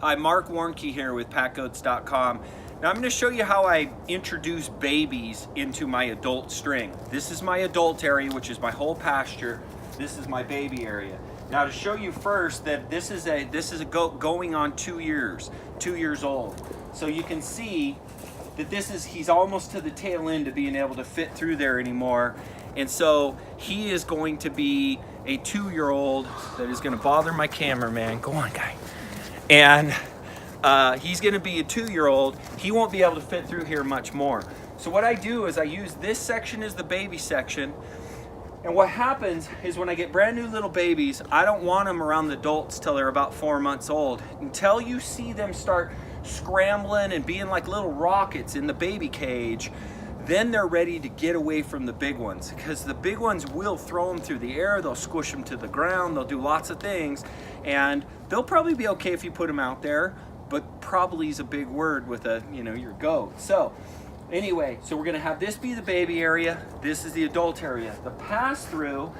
Hi, Marc Warnke here with PackGoats.com. Now I'm going to show you how I introduce babies into my adult string. This is my adult area, which is my whole pasture. This is my baby area. Now to show you first that this is a goat going on 2 years old. So you can see that he's almost to the tail end of being able to fit through there anymore. And so he is going to be a 2-year-old that is going to bother my cameraman. Go on, guy. And he's going to be a 2-year-old. He won't be able to fit through here much more. So what I do is I use this section as the baby section. And what happens is when I get brand new little babies, I don't want them around the adults till they're about 4 months old. Until you see them start scrambling and being like little rockets in the baby cage, then they're ready to get away from the big ones, because the big ones will throw them through the air, they'll squish them to the ground, they'll do lots of things, and they'll probably be okay if you put them out there, but probably is a big word with your goat. So anyway, so we're gonna have this be the baby area, this is the adult area. The pass-through,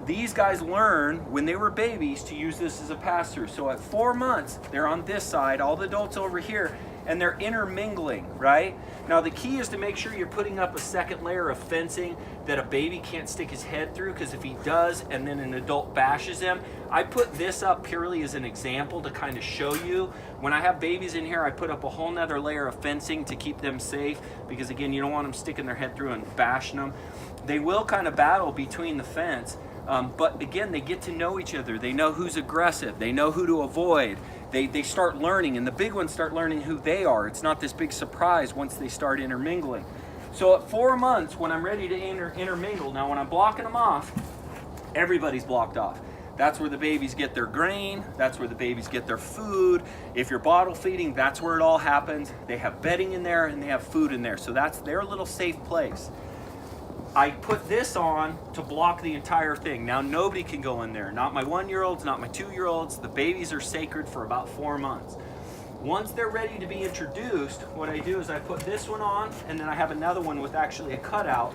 these guys learn when they were babies to use this as a pass-through. So at 4 months, they're on this side, all the adults over here, and they're intermingling, right? Now the key is to make sure you're putting up a second layer of fencing that a baby can't stick his head through, because if he does and then an adult bashes him, I put this up purely as an example to kind of show you. When I have babies in here, I put up a whole nother layer of fencing to keep them safe, because again, you don't want them sticking their head through and bashing them. They will kind of battle between the fence, but again, they get to know each other. They know who's aggressive. They know who to avoid. They start learning, and the big ones start learning who they are. It's not this big surprise once they start intermingling. So at 4 months, when I'm ready to intermingle, now when I'm blocking them off, everybody's blocked off. That's where the babies get their grain. That's where the babies get their food. If you're bottle feeding, that's where it all happens. They have bedding in there and they have food in there. So that's their little safe place. I put this on to block the entire thing. Now nobody can go in there. Not my 1-year-olds, not my 2-year-olds. The babies are sacred for about 4 months. Once they're ready to be introduced, what I do is I put this one on, and then I have another one with actually a cutout.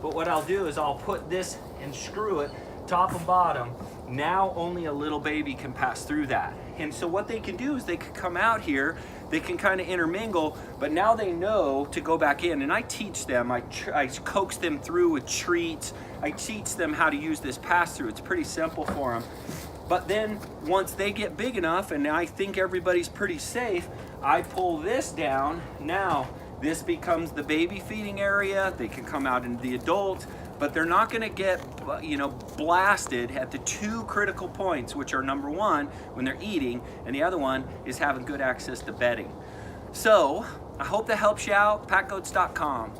But what I'll do is I'll put this and screw it top and bottom. Now only a little baby can pass through that. And so what they can do is they can come out here, they can kind of intermingle, but now they know to go back in. And I teach them, I coax them through with treats. I teach them how to use this pass-through. It's pretty simple for them. But then once they get big enough and I think everybody's pretty safe, I pull this down. Now this becomes the baby feeding area. They can come out into the adult, but they're not going to get blasted at the 2 critical points, which are number 1, when they're eating, and the other one is having good access to bedding. So I hope that helps you out. PackGoats.com.